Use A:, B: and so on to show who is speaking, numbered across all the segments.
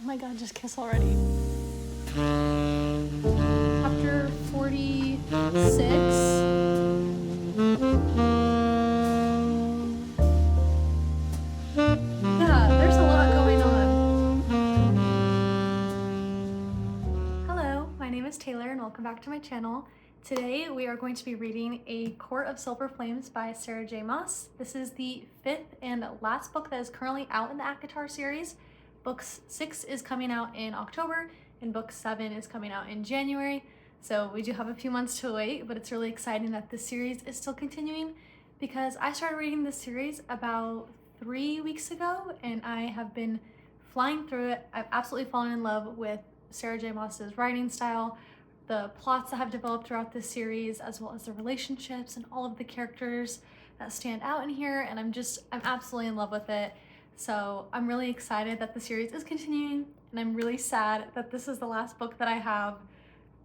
A: Oh my god, just kiss already. Chapter 46. Yeah, there's a lot going on. Hello, my name is Taylor and welcome back to my channel. Today we are going to be reading A Court of Silver Flames by Sarah J. Maas. This is the fifth and last book that is currently out in the ACOTAR series. Book 6 is coming out in October and book 7 is coming out in January. So we do have a few months to wait, but it's really exciting that this series is still continuing because I started reading this series about 3 weeks ago and I have been flying through it. I've absolutely fallen in love with Sarah J. Maas's writing style, the plots that have developed throughout this series, as well as the relationships and all of the characters that stand out in here, and I'm absolutely in love with it. So I'm really excited that the series is continuing, and I'm really sad that this is the last book that I have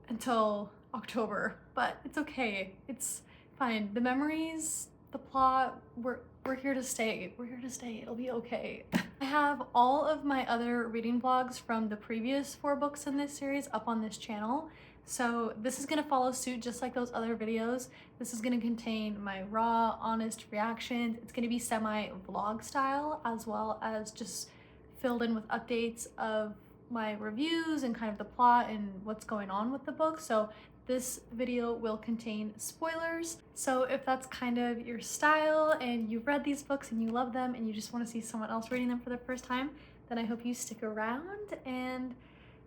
A: until October, but it's okay. It's fine. The memories, the plot, we're here to stay. We're here to stay. It'll be okay. I have all of my other reading vlogs from the previous 4 books in this series up on this channel. So this is gonna follow suit just like those other videos. This is gonna contain my raw, honest reactions. It's gonna be semi-vlog style, as well as just filled in with updates of my reviews and kind of the plot and what's going on with the book. So this video will contain spoilers. So if that's kind of your style and you've read these books and you love them and you just want to see someone else reading them for the first time, then I hope you stick around, and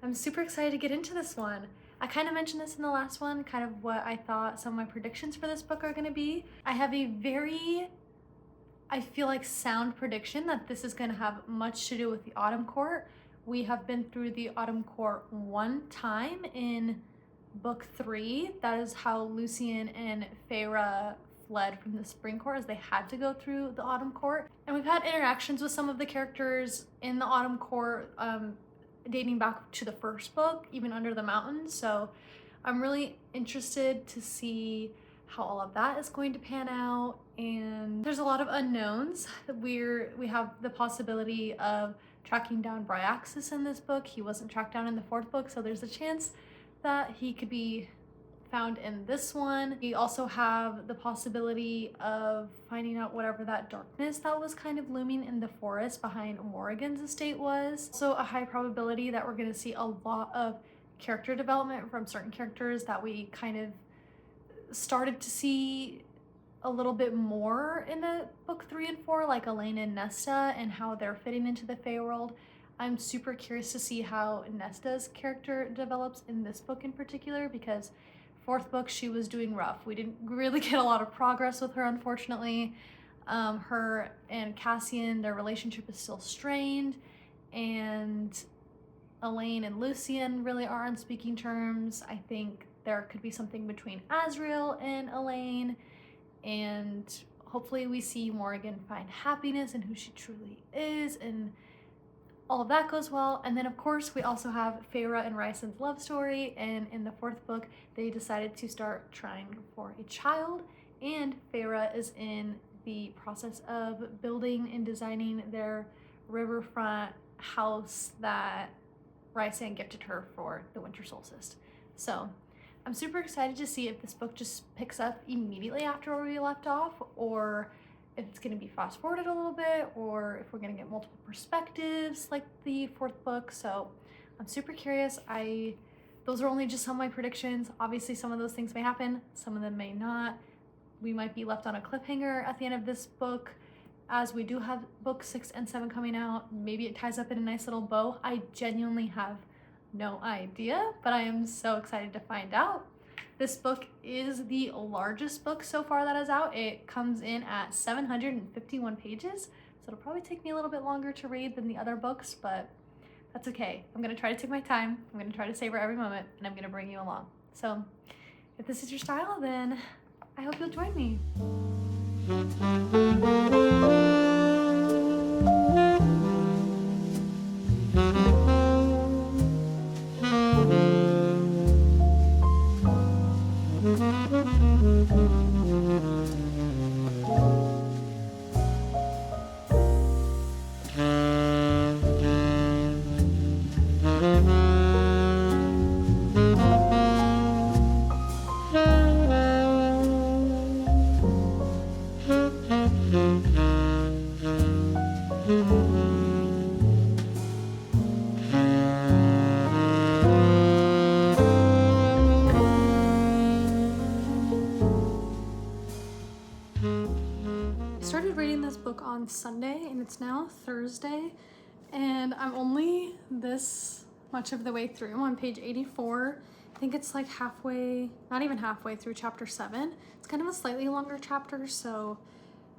A: I'm super excited to get into this one. I kind of mentioned this in the last one, kind of what I thought some of my predictions for this book are going to be. I have a very, I feel like, sound prediction that this is going to have much to do with the Autumn Court. We have been through the Autumn Court one time in book 3. That is how Lucian and Feyre fled from the Spring Court, as they had to go through the Autumn Court. And we've had interactions with some of the characters in the Autumn Court, dating back to the first book, even Under the Mountain. So I'm really interested to see how all of that is going to pan out. And there's a lot of unknowns. We have the possibility of tracking down Bryaxis in this book. He wasn't tracked down in the 4th book, so there's a chance that he could be found in this one. We also have the possibility of finding out whatever that darkness that was kind of looming in the forest behind Morrigan's estate was. So a high probability that we're going to see a lot of character development from certain characters that we kind of started to see a little bit more in the book 3 and 4, like Elaine and Nesta and how they're fitting into the Fae world. I'm super curious to see how Nesta's character develops in this book in particular, because 4th book she was doing rough. We didn't really get a lot of progress with her, unfortunately. Her and Cassian, their relationship is still strained, and Elaine and Lucian really are on speaking terms. I think there could be something between Azriel and Elaine, and hopefully we see Morrigan find happiness in who she truly is, and all of that goes well. And then of course we also have Feyre and Ryson's love story, and in the 4th book they decided to start trying for a child, and Feyre is in the process of building and designing their riverfront house that Ryson gifted her for the winter solstice. So I'm super excited to see if this book just picks up immediately after where we left off, or if it's going to be fast forwarded a little bit, or if we're going to get multiple perspectives like the 4th book. So I'm super curious. Those are only just some of my predictions. Obviously some of those things may happen, some of them may not. We might be left on a cliffhanger at the end of this book, as we do have book 6 and 7 coming out. Maybe it ties up in a nice little bow. I genuinely have no idea, but I am so excited to find out. This book is the largest book so far that is out. It comes in at 751 pages, so it'll probably take me a little bit longer to read than the other books, but that's okay. I'm gonna try to take my time. I'm gonna try to savor every moment, and I'm gonna bring you along. So if this is your style, then I hope you'll join me. Sunday, and it's now Thursday, and I'm only this much of the way through. I'm on page 84. I think it's like halfway, not even halfway through chapter 7. It's kind of a slightly longer chapter, so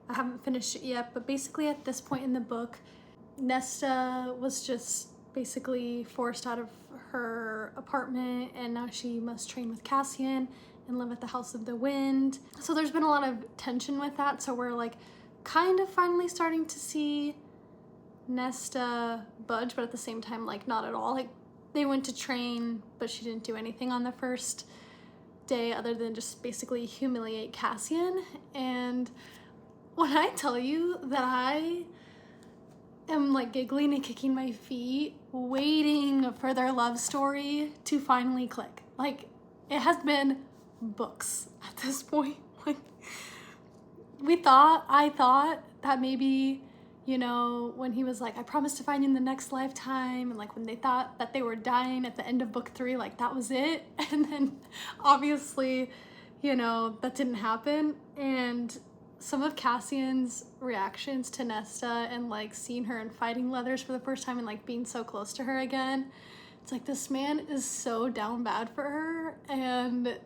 A: I haven't finished it yet, but basically at this point in the book, Nesta was just basically forced out of her apartment, and now she must train with Cassian and live at the House of the Wind. So there's been a lot of tension with that, so we're like kind of finally starting to see Nesta budge, but at the same time, like not at all. Like they went to train, but she didn't do anything on the first day other than just basically humiliate Cassian. And when I tell you that I am like giggling and kicking my feet, waiting for their love story to finally click. Like it has been books at this point. Like I thought that maybe, you know, when he was like, I promise to find you in the next lifetime, and like when they thought that they were dying at the end of book 3, like that was it. And then obviously, you know, that didn't happen. And some of Cassian's reactions to Nesta and like seeing her in fighting leathers for the first time and like being so close to her again, it's like this man is so down bad for her, and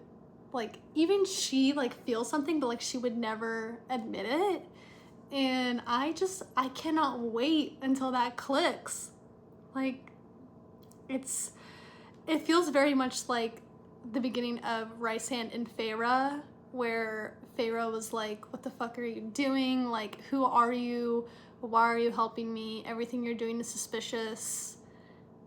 A: like even she like feels something, but like she would never admit it. And I cannot wait until that clicks. Like it feels very much like the beginning of Rysand and Feyre, where Feyre was like, what the fuck are you doing? Like, who are you? Why are you helping me? Everything you're doing is suspicious.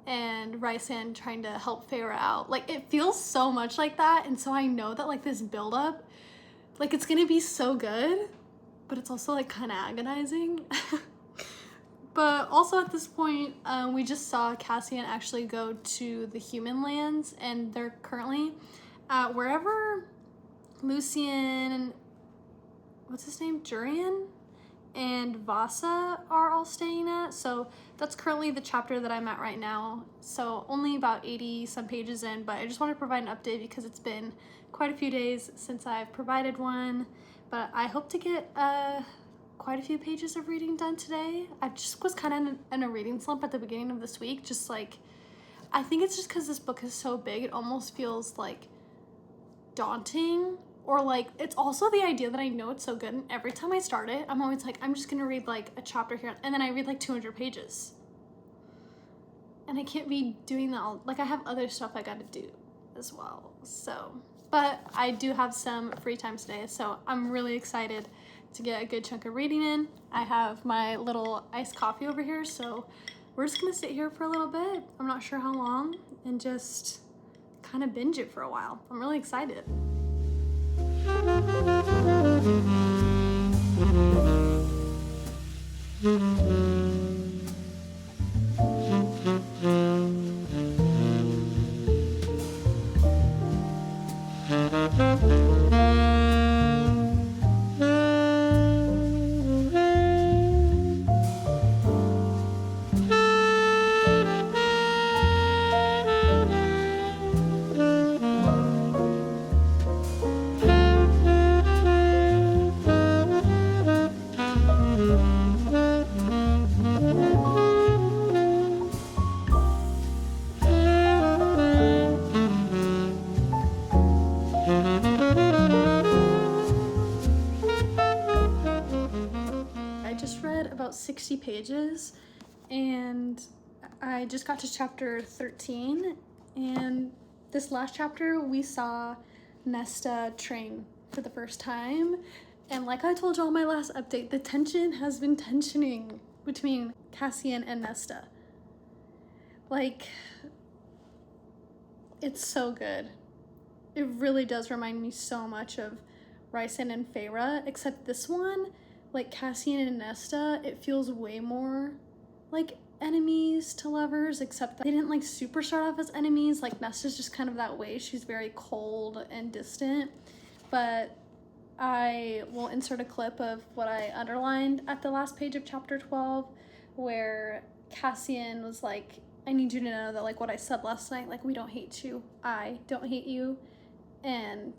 A: And Rysand trying to help Feyre out. Like, it feels so much like that. And so I know that like this buildup, like it's gonna be so good, but it's also like kind of agonizing. But also at this point, we just saw Cassian actually go to the human lands, and they're currently at wherever Lucian, what's his name, Jurian, and Vasa are all staying at. So that's currently the chapter that I'm at right now. So only about 80 some pages in, but I just want to provide an update because it's been quite a few days since I've provided one. But I hope to get quite a few pages of reading done today. I just was kind of in a reading slump at the beginning of this week. Just like, I think it's just because this book is so big, it almost feels like daunting. Or like, it's also the idea that I know it's so good, and every time I start it, I'm always like, I'm just gonna read like a chapter here, and then I read like 200 pages. And I can't be doing that all, like I have other stuff I gotta do as well. So, but I do have some free time today, so I'm really excited to get a good chunk of reading in. I have my little iced coffee over here, so we're just gonna sit here for a little bit, I'm not sure how long, and just kind of binge it for a while. I'm really excited. About 60 pages, and I just got to chapter 13, and this last chapter we saw Nesta train for the first time, and like I told y'all in my last update, the tension has been tensioning between Cassian and Nesta. Like, it's so good. It really does remind me so much of Rysand and Feyre, except this one, like Cassian and Nesta, it feels way more like enemies to lovers, except that they didn't like super start off as enemies. Like Nesta's just kind of that way. She's very cold and distant. But I will insert a clip of what I underlined at the last page of chapter 12, where Cassian was like, I need you to know that like what I said last night, like we don't hate you. I don't hate you. And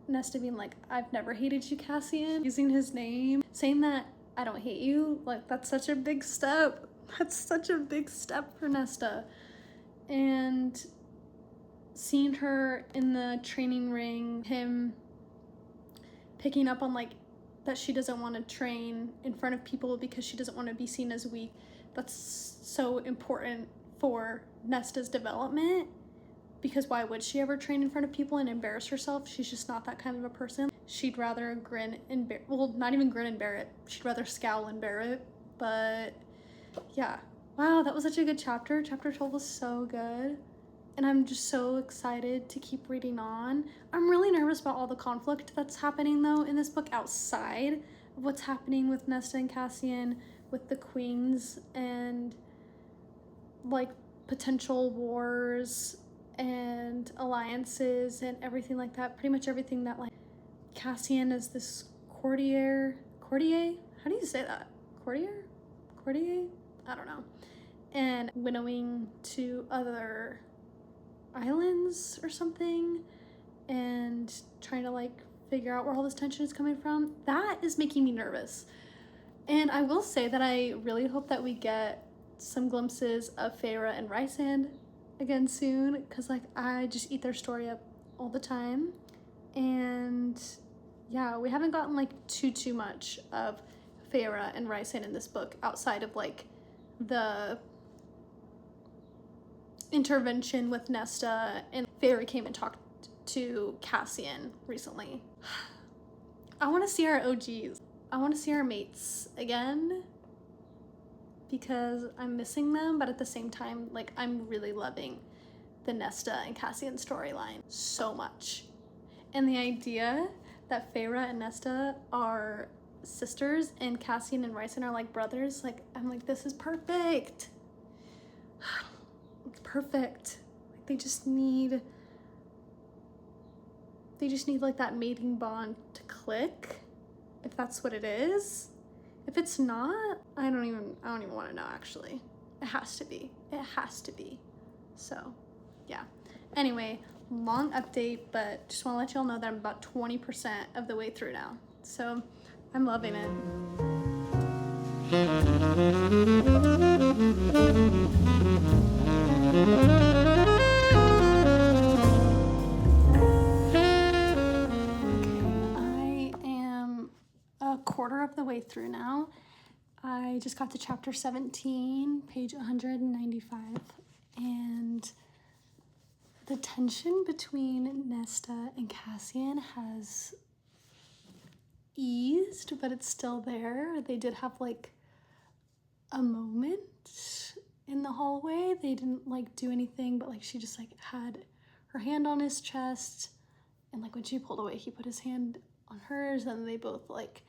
A: Nesta being like, I've never hated you, Cassian, using his name, saying that I don't hate you. Like, that's such a big step. That's such a big step for Nesta. And seeing her in the training ring, him picking up on like that she doesn't want to train in front of people because she doesn't want to be seen as weak. That's so important for Nesta's development, because why would she ever train in front of people and embarrass herself? She's just not that kind of a person. She'd rather grin and bear, well, not even grin and bear it. She'd rather scowl and bear it. But yeah, wow, that was such a good chapter. Chapter 12 was so good. And I'm just so excited to keep reading on. I'm really nervous about all the conflict that's happening though in this book outside of what's happening with Nesta and Cassian, with the queens, and like potential wars and alliances and everything like that. Pretty much everything that like Cassian is this courtier, how do you say that? Courtier? I don't know. And winnowing to other islands or something, and trying to like figure out where all this tension is coming from. That is making me nervous. And I will say that I really hope that we get some glimpses of Feyre and Rysand again soon, because like I just eat their story up all the time. And yeah, we haven't gotten like too much of Feyre and Rysand in this book outside of like the intervention with Nesta, and Feyre came and talked to Cassian recently. I want to see our OGs. I want to see our mates again, because I'm missing them, but at the same time, like, I'm really loving the Nesta and Cassian storyline so much. And the idea that Feyre and Nesta are sisters and Cassian and Rysand are like brothers, like, I'm like, this is perfect. It's perfect. Like, they just need like that mating bond to click, if that's what it is. If it's not, I don't even want to know, actually. It has to be. So yeah, anyway, long update, but just want to let y'all know that I'm about 20% of the way through now, so I'm loving it. Quarter of the way through now. I just got to chapter 17, page 195, and the tension between Nesta and Cassian has eased, but it's still there. They did have like a moment in the hallway. They didn't like do anything, but like she just like had her hand on his chest, and like when she pulled away, he put his hand on hers, and they both like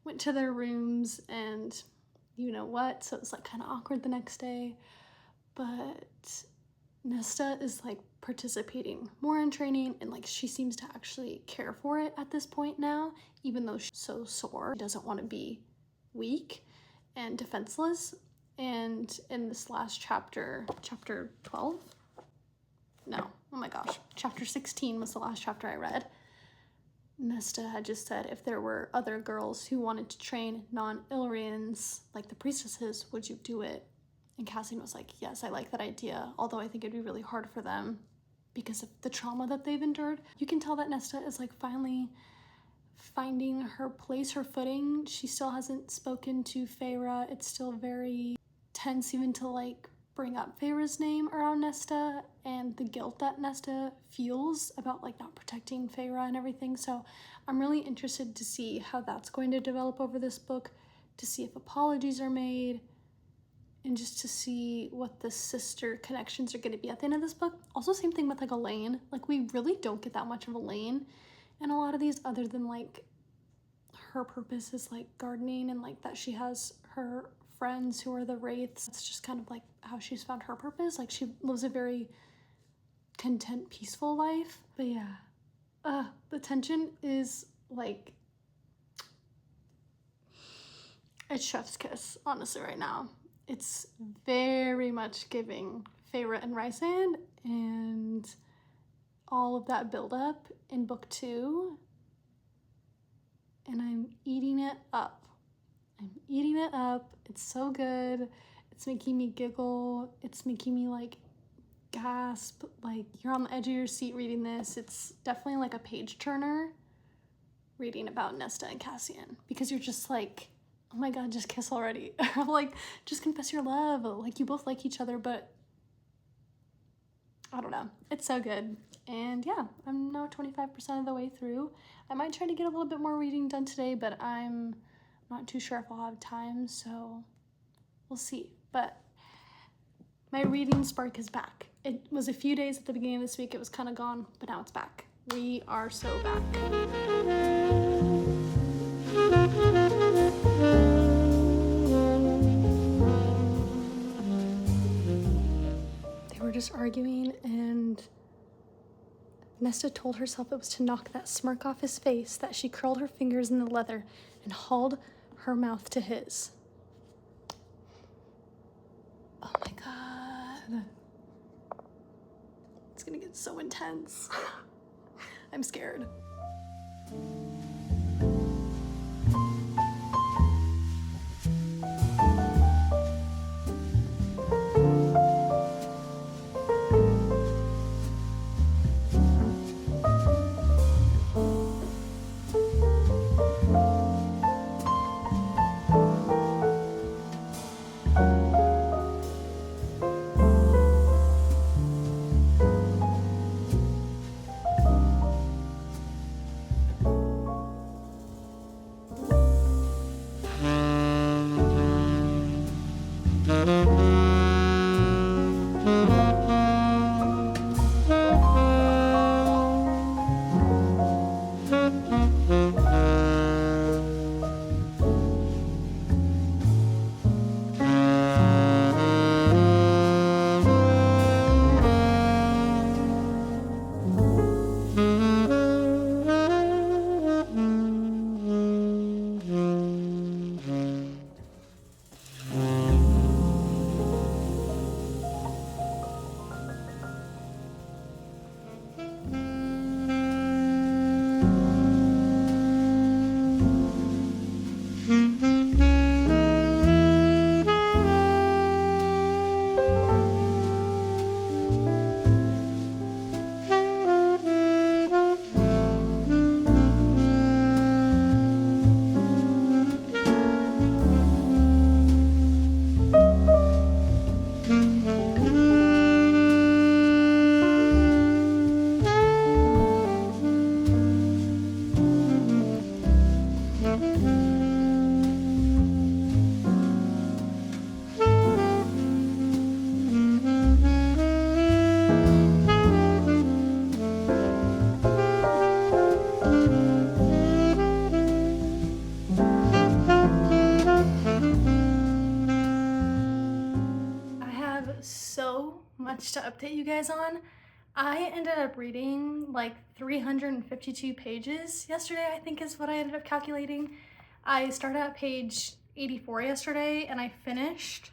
A: went to their rooms, and you know what, so it's like kind of awkward the next day. But Nesta is like participating more in training, and like she seems to actually care for it at this point now, even though she's so sore. She doesn't want to be weak and defenseless. And in this last chapter 12, no, oh my gosh, chapter 16 was the last chapter I read. Nesta had just said, if there were other girls who wanted to train non-Illyrians, like the priestesses, would you do it? And Cassian was like, yes, I like that idea, although I think it'd be really hard for them because of the trauma that they've endured. You can tell that Nesta is like finally finding her place, her footing. She still hasn't spoken to Feyre. It's still very tense even to like bring up Feyre's name around Nesta, and the guilt that Nesta feels about like not protecting Feyre and everything. So I'm really interested to see how that's going to develop over this book, to see if apologies are made, and just to see what the sister connections are going to be at the end of this book. Also, same thing with like Elaine. Like, we really don't get that much of Elaine in a lot of these, other than like her purpose is like gardening, and like that she has her friends who are the wraiths. It's just kind of like how she's found her purpose. Like, she lives a very content, peaceful life. But yeah, the tension is like, it's chef's kiss, honestly, right now. It's very much giving Feyre and Rysand, and all of that buildup in book 2, and I'm eating it up. I'm eating it up. It's so good. It's making me giggle. It's making me like gasp. Like you're on the edge of your seat reading this. It's definitely like a page turner reading about Nesta and Cassian, because you're just like, oh my god, just kiss already. Like, just confess your love. Like, you both like each other, but I don't know. It's so good. And yeah, I'm now 25% of the way through. I might try to get a little bit more reading done today, but I'm not too sure if I'll have time, so we'll see. But my reading spark is back. It was a few days at the beginning of this week. It was kind of gone, but now it's back. We are so back. They were just arguing, and Nesta told herself it was to knock that smirk off his face that she curled her fingers in the leather and hauled her mouth to his. Oh my god. It's gonna get so intense. I'm scared. So much to update you guys on. I ended up reading like 352 pages yesterday, I think is what I ended up calculating. I started at page 84 yesterday and I finished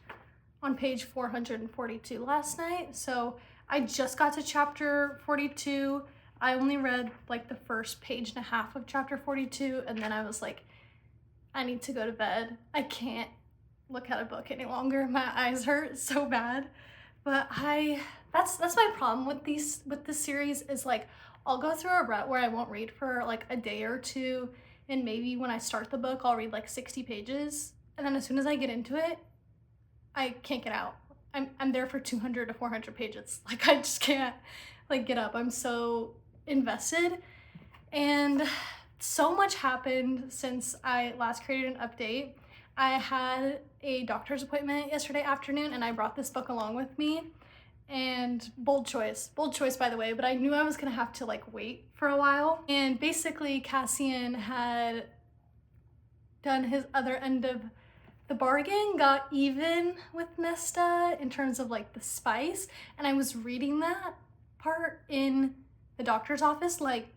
A: on page 442 last night. So I just got to chapter 42. I only read like the first page and a half of chapter 42 and then I was like, I need to go to bed. I can't look at a book any longer. My eyes hurt so bad. But that's my problem with this series is like I'll go through a rut where I won't read for like a day or two, and maybe when I start the book I'll read like 60 pages, and then as soon as I get into it I can't get out. I'm there for 200 to 400 pages. Like I just can't like get up. I'm so invested, and so much happened since I last created an update. I had a doctor's appointment yesterday afternoon and I brought this book along with me, and bold choice by the way, but I knew I was gonna have to like wait for a while. And basically Cassian had done his other end of the bargain, got even with Nesta in terms of like the spice, and I was reading that part in the doctor's office like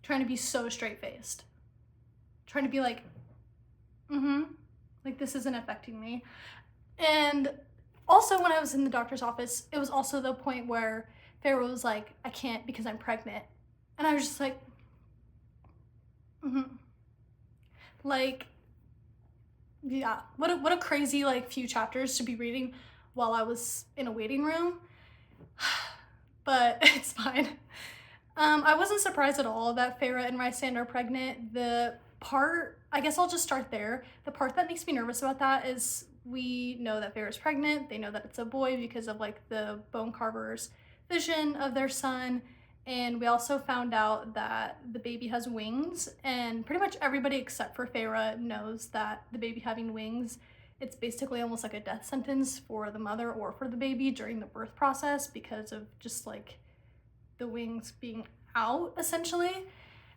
A: trying to be so straight-faced, trying to be like, like this isn't affecting me. And also when I was in the doctor's office, it was also the point where Pharaoh was like, I can't because I'm pregnant. And I was just like, Like, yeah, what a crazy like few chapters to be reading while I was in a waiting room. But it's fine. I wasn't surprised at all that Feyre and Rhysand are pregnant. The part, I guess I'll just start there. The part that makes me nervous about that is we know that Feyre's pregnant. They know that it's a boy because of like the bone carver's vision of their son. And we also found out that the baby has wings, and pretty much everybody except for Feyre knows that the baby having wings, it's basically almost like a death sentence for the mother or for the baby during the birth process because of just like the wings being out essentially.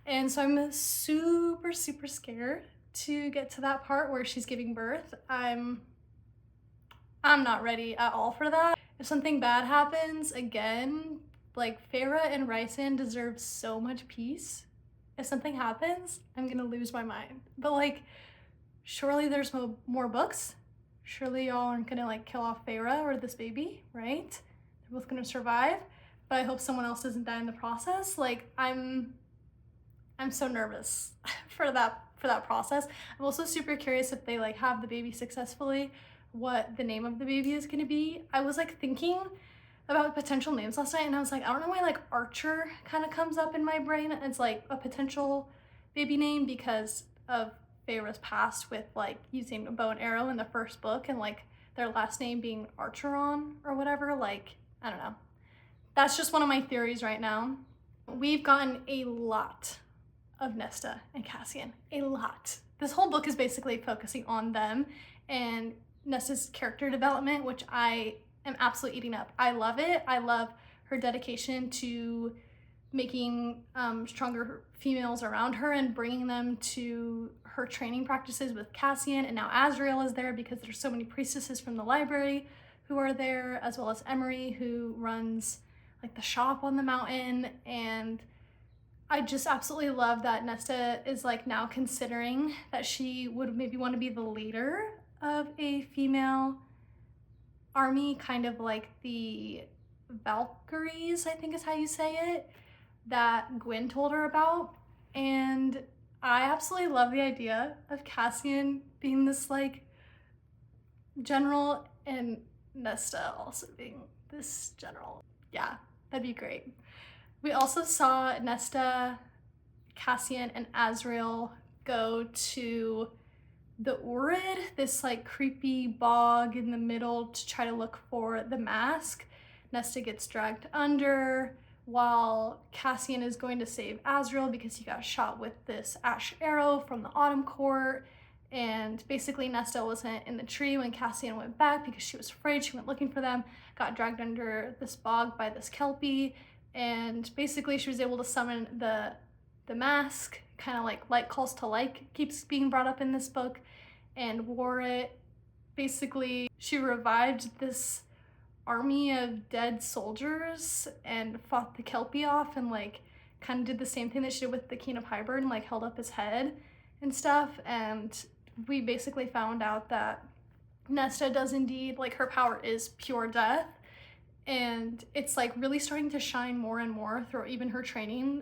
A: And so I'm super scared to get to that part where she's giving birth. I'm not ready at all for that. If something bad happens again, like Feyre and Rhysand deserve so much peace. If something happens, I'm gonna lose my mind. But like, surely there's more books. Surely y'all aren't gonna like kill off Feyre or this baby, right? They're both gonna survive. But I hope someone else doesn't die in the process. Like, I'm so nervous for that process. I'm also super curious if they like have the baby successfully, what the name of the baby is gonna be. I was like thinking about potential names last night, and I was like, I don't know why like Archer kind of comes up in my brain as like a potential baby name because of Feyre's past with like using a bow and arrow in the first book and like their last name being Archeron or whatever. Like, I don't know. That's just one of my theories right now. We've gotten a lot of Nesta and Cassian, a lot. This whole book is basically focusing on them and Nesta's character development, which I am absolutely eating up. I love it. I love her dedication to making stronger females around her and bringing them to her training practices with Cassian, and now Azriel is there because there's so many priestesses from the library who are there, as well as Emery, who runs like the shop on the mountain. And I just absolutely love that Nesta is like now considering that she would maybe want to be the leader of a female army, kind of like the Valkyries, I think is how you say it, that Gwyn told her about. And I absolutely love the idea of Cassian being this like general and Nesta also being this general. Yeah, that'd be great. We also saw Nesta, Cassian, and Azriel go to the Urid, this like creepy bog in the middle, to try to look for the mask. Nesta gets dragged under while Cassian is going to save Azriel because he got shot with this ash arrow from the Autumn Court. And basically Nesta wasn't in the tree when Cassian went back because she was afraid. She went looking for them, got dragged under this bog by this Kelpie, and basically she was able to summon the mask, kind of like calls to like keeps being brought up in this book, and wore it. Basically she revived this army of dead soldiers and fought the Kelpie off, and like kind of did the same thing that she did with the King of Hybern, and like held up his head and stuff. And we basically found out that Nesta does indeed, like, her power is pure death, and it's like really starting to shine more and more through even her training.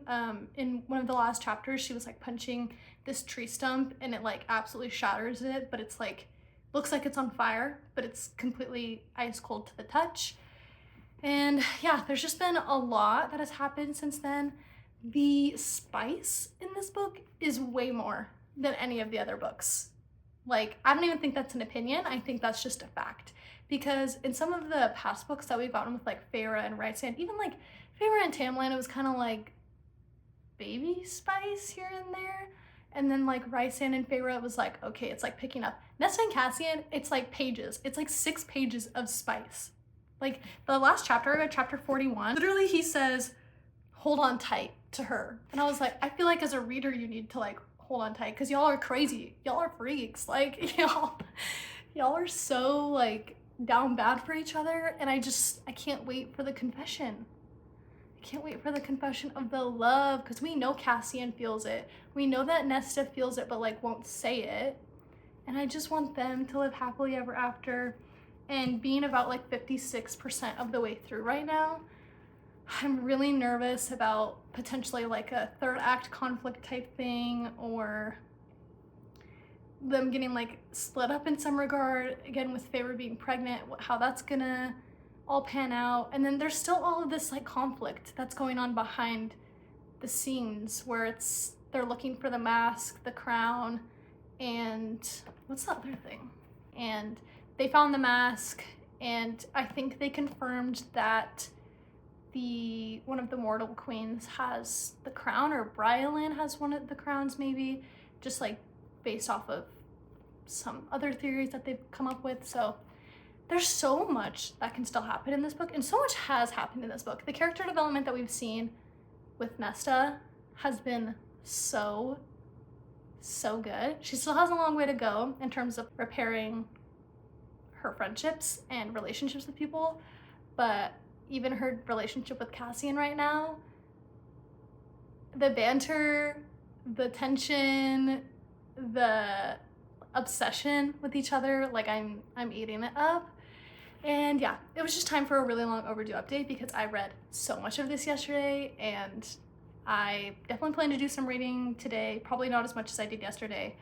A: In one of the last chapters, she was like punching this tree stump and it like absolutely shatters it, but it's like looks like it's on fire, but it's completely ice cold to the touch. And yeah, there's just been a lot that has happened since then. The spice in this book is way more than any of the other books. Like, I don't even think that's an opinion. I think that's just a fact. Because in some of the past books that we've gotten with like Feyre and Rhysand, even like Feyre and Tamlin, it was kind of like baby spice here and there. And then like Rhysand and Feyre, it was like, okay, it's like picking up. Nesta and Cassian, it's like pages. It's like 6 pages of spice. Like the last chapter, chapter 41, literally he says, hold on tight to her. And I was like, I feel like as a reader, you need to like hold on tight because y'all are crazy. Y'all are freaks. Like y'all are so like down bad for each other. And I can't wait for the confession. I can't wait for the confession of the love, because we know Cassian feels it. We know that Nesta feels it, but like won't say it. And I just want them to live happily ever after. And being about like 56% of the way through right now, I'm really nervous about potentially like a third act conflict type thing, or them getting like split up in some regard, again with Feyre being pregnant, how that's gonna all pan out. And then there's still all of this like conflict that's going on behind the scenes where they're looking for the mask, the crown, and what's the other thing? And they found the mask, and I think they confirmed that one of the mortal queens has the crown, or Brialyn has one of the crowns maybe, just like based off of some other theories that they've come up with. So there's so much that can still happen in this book, and so much has happened in this book. The character development that we've seen with Nesta has been so good. She still has a long way to go in terms of repairing her friendships and relationships with people, but even her relationship with Cassian right now, the banter, the tension, the obsession with each other, like I'm eating it up. And yeah, it was just time for a really long overdue update because I read so much of this yesterday, and I definitely plan to do some reading today. Probably not as much as I did yesterday,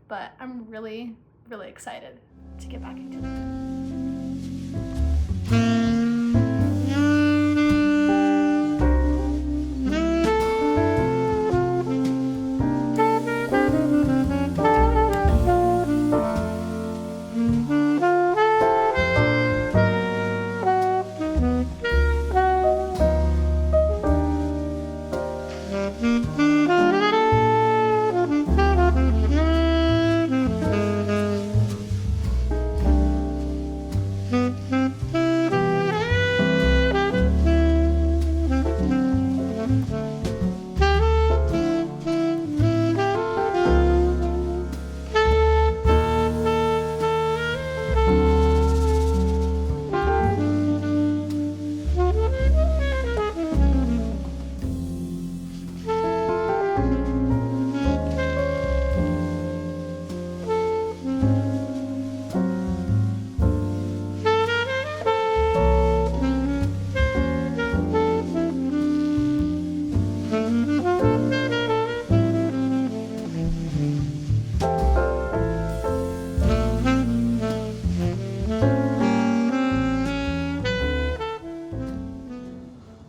A: but I'm really excited to get back into it.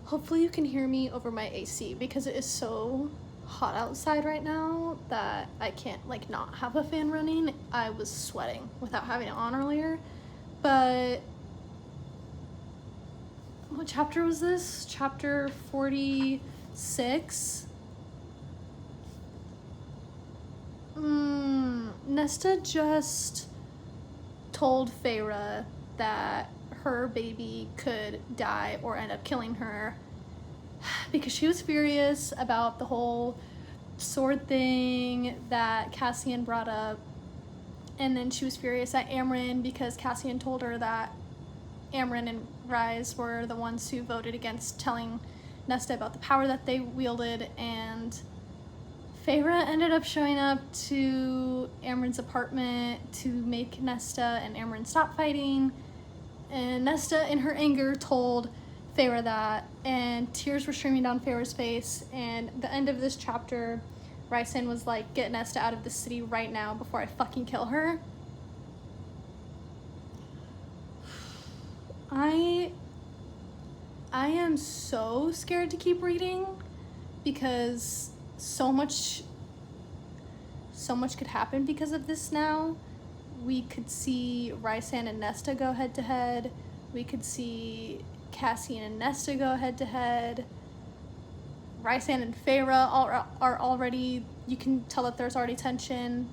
A: Hopefully you can hear me over my AC because it is so hot outside right now that I can't like not have a fan running. I was sweating without having it on earlier. But what chapter was this? Chapter 46. Nesta just told Feyre that her baby could die or end up killing her because she was furious about the whole sword thing that Cassian brought up. And then she was furious at Amren because Cassian told her that Amren and Rise were the ones who voted against telling Nesta about the power that they wielded. And Feyre ended up showing up to Amren's apartment to make Nesta and Amren stop fighting. And Nesta, in her anger, told Feyre that, and tears were streaming down Feyre's face. And the end of this chapter, Rhysand was like, get Nesta out of the city right now before I fucking kill her. I am so scared to keep reading because so much could happen because of this now. We could see Rhysand and Nesta go head to head. We could see Cassian and Nesta go head to head. Rhysand and Feyre are already, you can tell that there's already tension.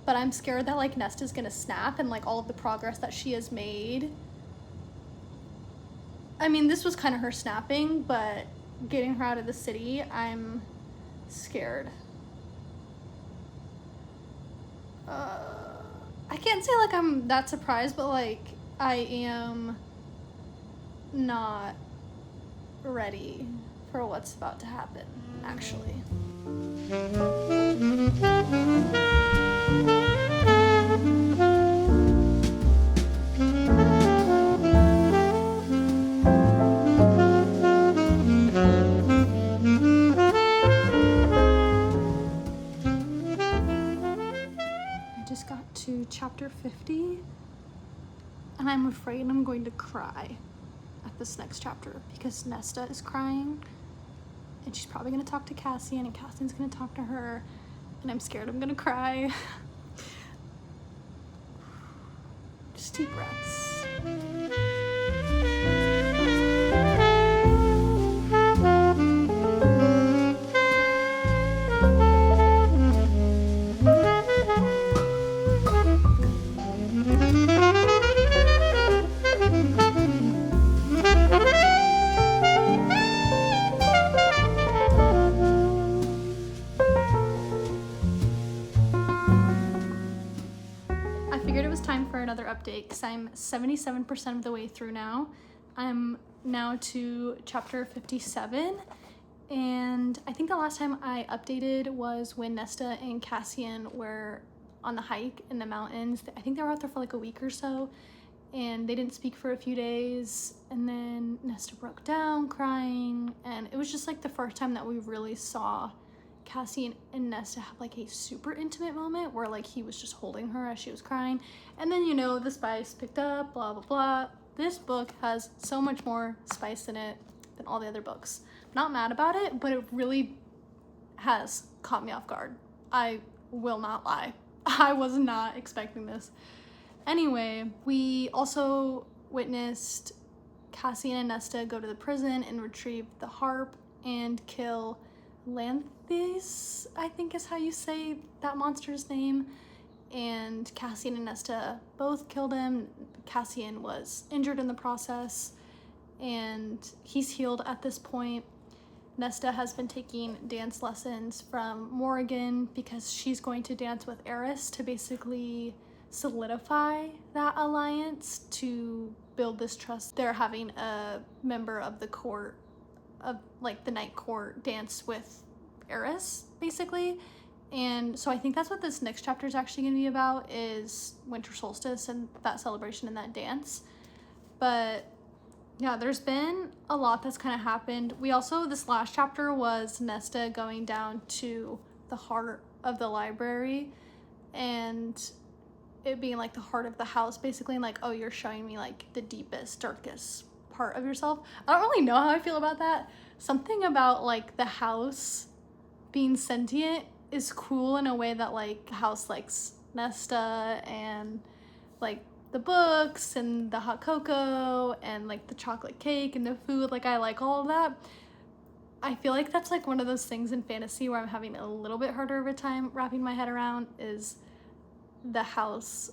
A: But I'm scared that like Nesta's gonna snap and like all of the progress that she has made. I mean, this was kind of her snapping, but getting her out of the city, I'm scared. I can't say like I'm that surprised, but like I am not ready for what's about to happen, actually. And I'm afraid I'm going to cry at this next chapter because Nesta is crying and she's probably going to talk to Cassian and Cassian's going to talk to her, and I'm scared I'm going to cry. Just deep breaths. Another update because I'm 77% of the way through now. I'm now to chapter 57, and I think the last time I updated was when Nesta and Cassian were on the hike in the mountains. I think they were out there for like a week or so, and they didn't speak for a few days, and then Nesta broke down crying, and it was just like the first time that we really saw Cassian and Nesta have like a super intimate moment where like he was just holding her as she was crying. And then, you know, the spice picked up, blah blah blah. This book has so much more spice in it than all the other books. Not mad about it, but it really has caught me off guard. I will not lie. I was not expecting this. Anyway, we also witnessed Cassian and Nesta go to the prison and retrieve the harp and kill Lanthis, I think is how you say that monster's name. And Cassian and Nesta both killed him. Cassian was injured in the process and he's healed at this point. Nesta has been taking dance lessons from Morrigan because she's going to dance with Eris to basically solidify that alliance, to build this trust. They're having a member of the court, of like the night court, dance with Eris basically. And so I think that's what this next chapter is actually going to be about, is winter solstice and that celebration and that dance. But yeah, there's been a lot that's kind of happened. We also, this last chapter was Nesta going down to the heart of the library and it being like the heart of the house basically, and like, oh, you're showing me like the deepest, darkest part of yourself. I don't really know how I feel about that. Something about like the house being sentient is cool in a way that like house likes Nesta, and like the books and the hot cocoa and like the chocolate cake and the food, like I like all of that. I feel like that's like one of those things in fantasy where I'm having a little bit harder of a time wrapping my head around, is the house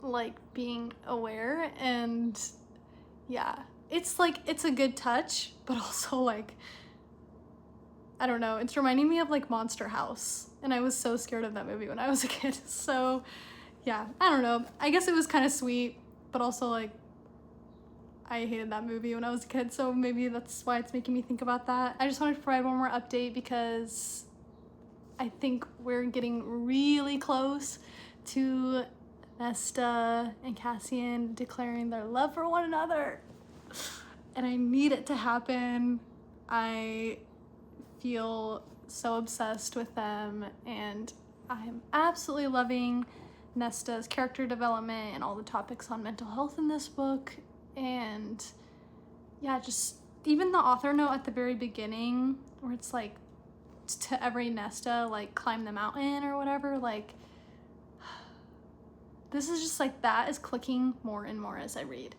A: like being aware. And yeah, it's like, it's a good touch, but also like, I don't know, it's reminding me of like Monster House, and I was so scared of that movie when I was a kid. So yeah, I don't know, I guess it was kind of sweet, but also like I hated that movie when I was a kid, so maybe that's why it's making me think about that. I just wanted to provide one more update because I think we're getting really close to Nesta and Cassian declaring their love for one another, and I need it to happen. I feel so obsessed with them, and I'm absolutely loving Nesta's character development and all the topics on mental health in this book. And yeah, just even the author note at the very beginning where it's like, to every Nesta, like climb the mountain or whatever, like this is just like, that is clicking more and more as I read.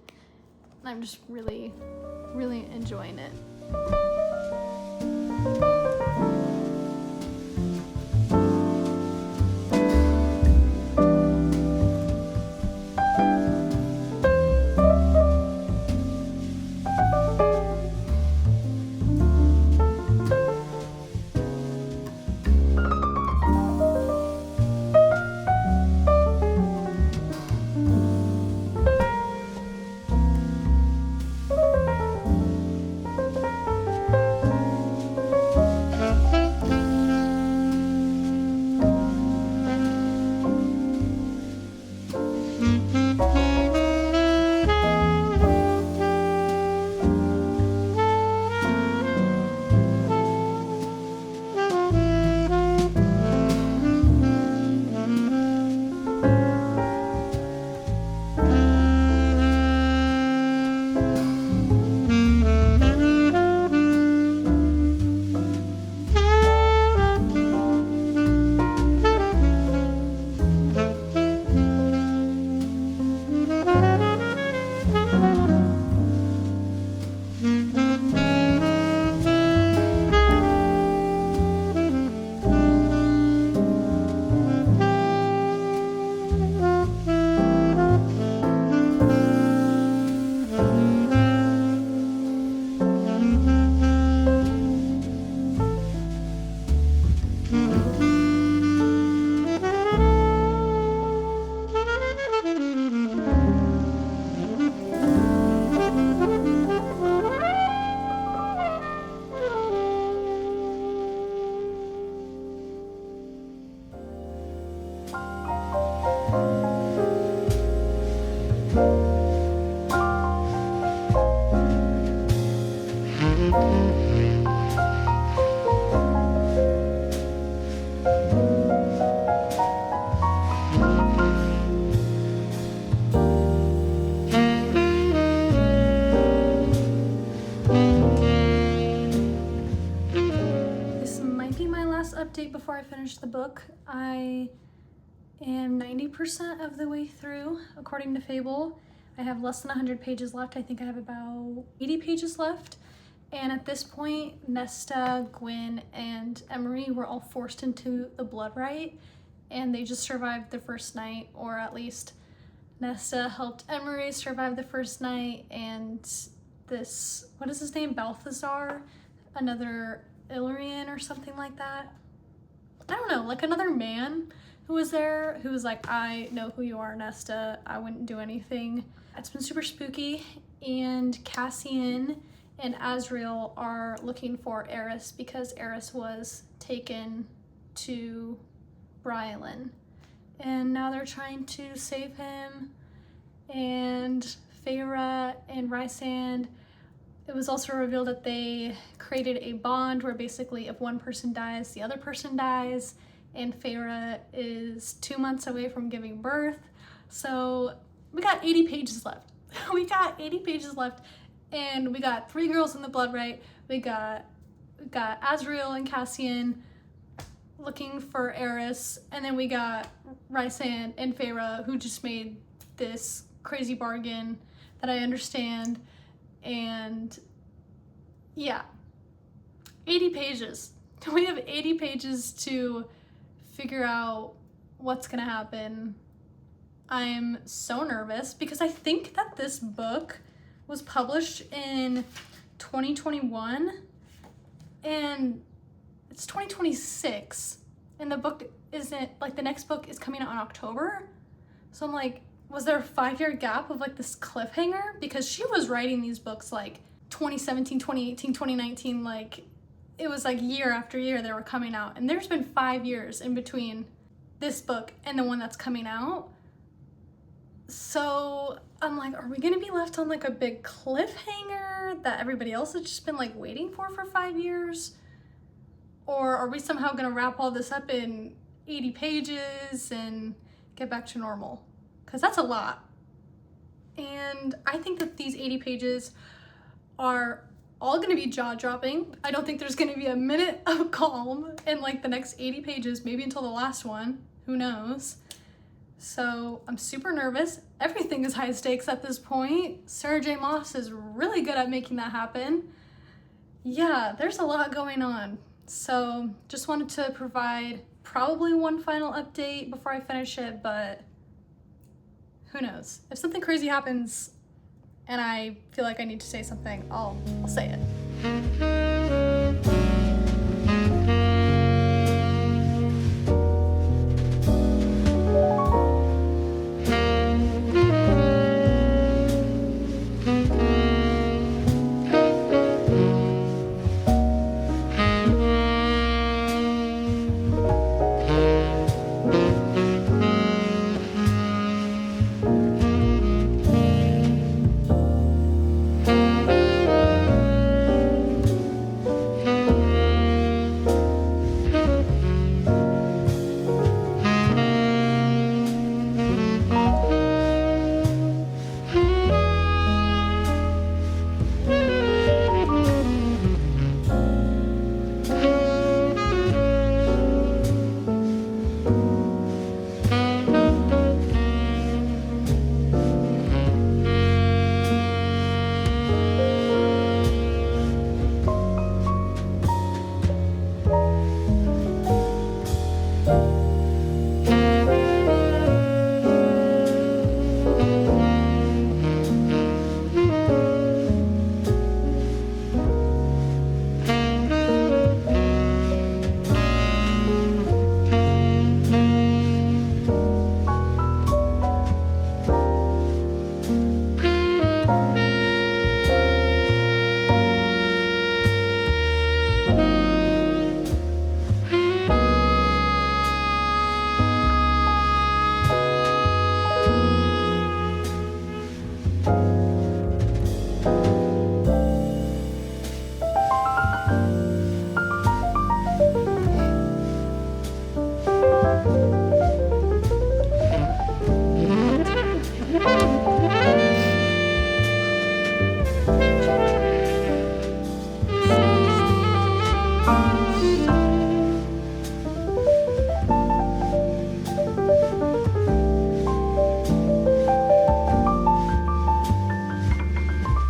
A: I'm just really, really enjoying it. This might be my last update before I finish the book. I am 90% of the way through, according to Fable. I have less than 100 pages left. I think I have about 80 pages left. And at this point, Nesta, Gwyn, and Emery were all forced into the blood rite, and they just survived the first night, or at least Nesta helped Emery survive the first night, and this, what is his name, Balthazar, another Illyrian or something like that. I don't know, like another man who was there, who was like, I know who you are, Nesta, I wouldn't do anything. It's been super spooky, and Cassian and Azriel are looking for Eris because Eris was taken to Brylin. And now they're trying to save him. And Feyre and Rysand, it was also revealed that they created a bond where basically if one person dies, the other person dies. And Feyre is 2 months away from giving birth. So we got 80 pages left. We got 80 pages left. And we got 3 girls in the blood rite. We got Azriel and Cassian looking for Eris, and then we got Rysand and Feyre who just made this crazy bargain that I understand. And yeah, 80 pages. We have 80 pages to figure out what's gonna happen. I'm so nervous because I think that this book was published in 2021 and it's 2026, and the book isn't, like, the next book is coming out in October. So I'm like, was there a 5-year gap of like this cliffhanger? Because she was writing these books like 2017, 2018, 2019, like it was like year after year they were coming out, and there's been 5 years in between this book and the one that's coming out. So I'm like, are we gonna be left on like a big cliffhanger that everybody else has just been like waiting for 5 years? Or are we somehow gonna wrap all this up in 80 pages and get back to normal? Because that's a lot. And I think that these 80 pages are all gonna be jaw-dropping. I don't think there's gonna be a minute of calm in like the next 80 pages, maybe until the last one, who knows? So I'm super nervous. Everything is high stakes at this point. Sarah J. Maas is really good at making that happen. Yeah, there's a lot going on. So just wanted to provide probably one final update before I finish it, but who knows? If something crazy happens and I feel like I need to say something, I'll say it.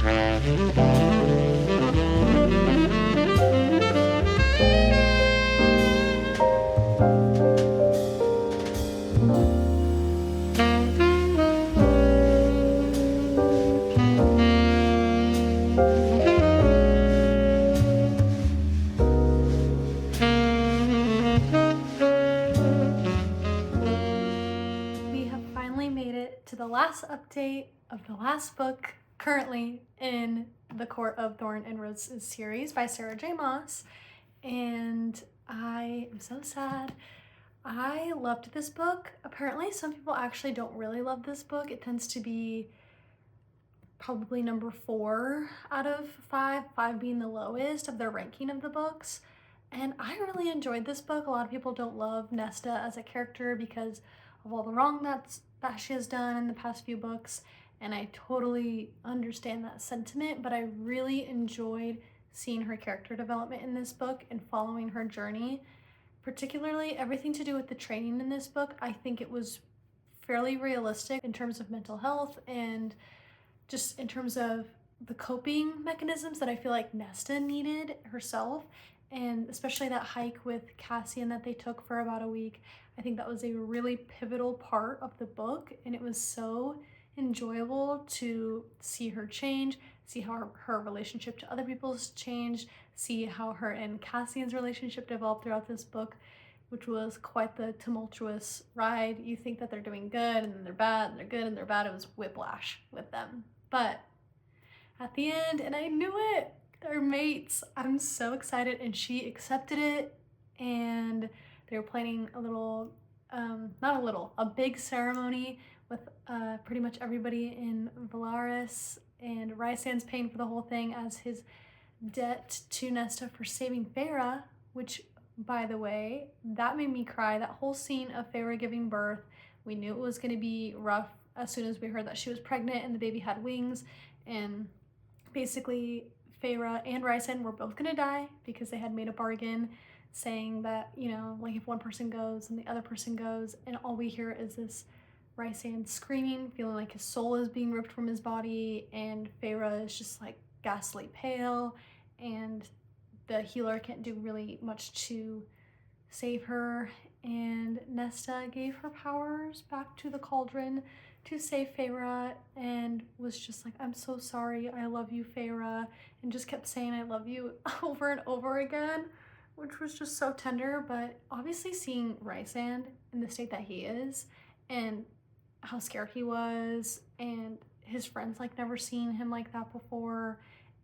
A: We have finally made it to the last update of the last book currently in the Court of Thorn and Roses series by Sarah J. Maas, and I am so sad. I loved this book. Apparently some people actually don't really love this book. It tends to be probably number 4 out of 5, 5 being the lowest of their ranking of the books. And I really enjoyed this book. A lot of people don't love Nesta as a character because of all the wrong that she has done in the past few books, and I totally understand that sentiment, but I really enjoyed seeing her character development in this book and following her journey, particularly everything to do with the training in this book. I think it was fairly realistic in terms of mental health and just in terms of the coping mechanisms that I feel like Nesta needed herself, and especially that hike with Cassian that they took for about a week. I think that was a really pivotal part of the book, and it was so enjoyable to see her change, see how her relationship to other people's changed, see how her and Cassian's relationship developed throughout this book, which was quite the tumultuous ride. You think that they're doing good and then they're bad, and they're good and they're bad. It was whiplash with them. But at the end, and I knew it, they're mates. I'm so excited, and she accepted it, and they were planning a little, a big ceremony with pretty much everybody in Valaris, and Rysand's paying for the whole thing as his debt to Nesta for saving Feyre, which, by the way, that made me cry. That whole scene of Feyre giving birth, we knew it was going to be rough as soon as we heard that she was pregnant and the baby had wings, and basically Feyre and Rysand were both going to die because they had made a bargain saying that, you know, like if one person goes and the other person goes, and all we hear is this Rysand screaming, feeling like his soul is being ripped from his body, and Feyre is just like ghastly pale, and the healer can't do really much to save her, and Nesta gave her powers back to the cauldron to save Feyre, and was just like, I'm so sorry, I love you, Feyre, and just kept saying I love you over and over again, which was just so tender. But obviously seeing Rysand in the state that he is, and how scared he was, and his friends like never seen him like that before,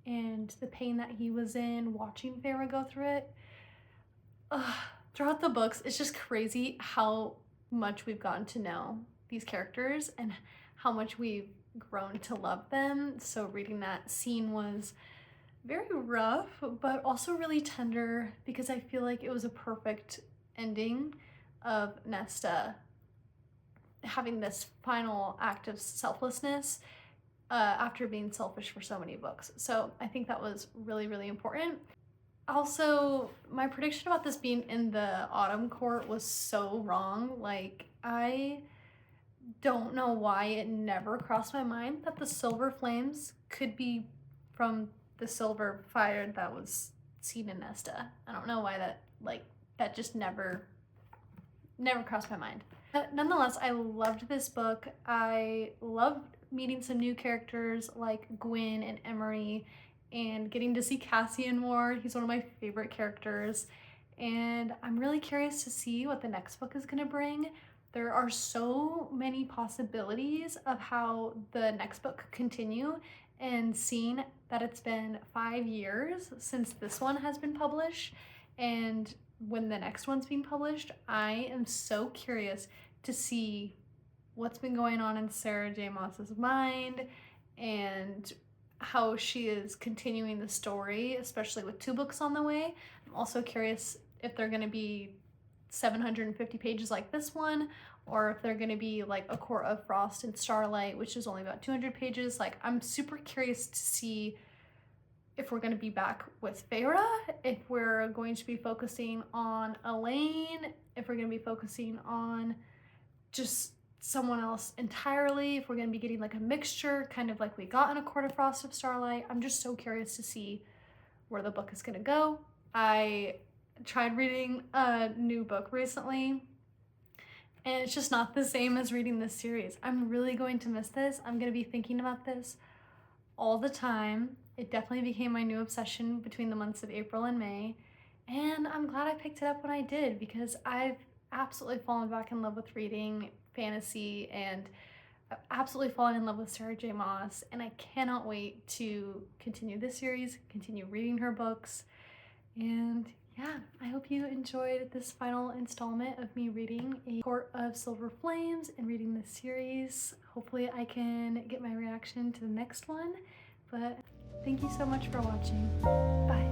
A: and the pain that he was in watching Feyre go through it. Throughout the books, it's just crazy how much we've gotten to know these characters and how much we've grown to love them. So reading that scene was very rough, but also really tender, because I feel like it was a perfect ending of Nesta having this final act of selflessness after being selfish for so many books. So I think that was really, really important. Also, my prediction about this being in the Autumn Court was so wrong. Like, I don't know why it never crossed my mind that the silver flames could be from the silver fire that was seen in Nesta. I don't know why that just never crossed my mind. But nonetheless, I loved this book. I loved meeting some new characters like Gwyn and Emery, and getting to see Cassian more. He's one of my favorite characters, and I'm really curious to see what the next book is gonna bring. There are so many possibilities of how the next book could continue, and seeing that it's been 5 years since this one has been published, and when the next one's being published, I am so curious to see what's been going on in Sarah J. Maas's mind, and how she is continuing the story, especially with 2 books on the way. I'm also curious if they're going to be 750 pages like this one, or if they're going to be like A Court of Frost and Starlight, which is only about 200 pages. Like, I'm super curious to see if we're going to be back with Feyre, if we're going to be focusing on Elaine, if we're going to be focusing on just someone else entirely, if we're going to be getting like a mixture, kind of like we got in A Court of Frost of Starlight. I'm just so curious to see where the book is going to go. I tried reading a new book recently, and it's just not the same as reading this series. I'm really going to miss this. I'm going to be thinking about this all the time. It definitely became my new obsession between the months of April and May, and I'm glad I picked it up when I did, because I've absolutely fallen back in love with reading fantasy, and I've absolutely fallen in love with Sarah J. Maas, and I cannot wait to continue this series, continue reading her books. And yeah, I hope you enjoyed this final installment of me reading A Court of Silver Flames and reading this series. Hopefully I can get my reaction to the next one, but thank you so much for watching. Bye.